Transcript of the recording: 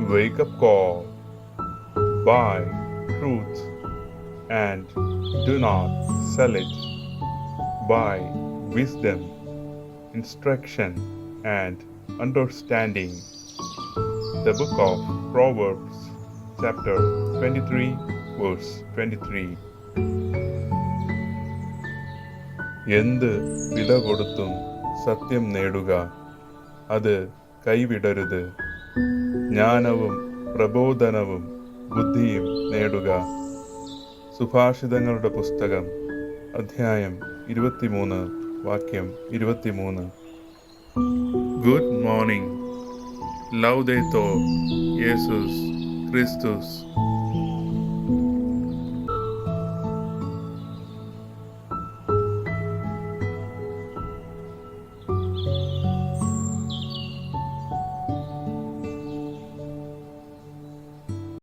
Wake up call. Buy truth and do not sell it. Buy wisdom, instruction, and understanding. The book of Proverbs, chapter 23, verse 23. എന്ത് വില കൊടുത്തും സത്യം നേടുക, അത് കൈവിടരുത്. ജ്ഞാനവും പ്രബോധനവും ബുദ്ധിയും നേടുക. സുഭാഷിതങ്ങളുടെ പുസ്തകം, അധ്യായം 23, വാക്യം 23. Good morning. ലൗദേതോർ യേശുസ് ക്രിസ്തുസ്.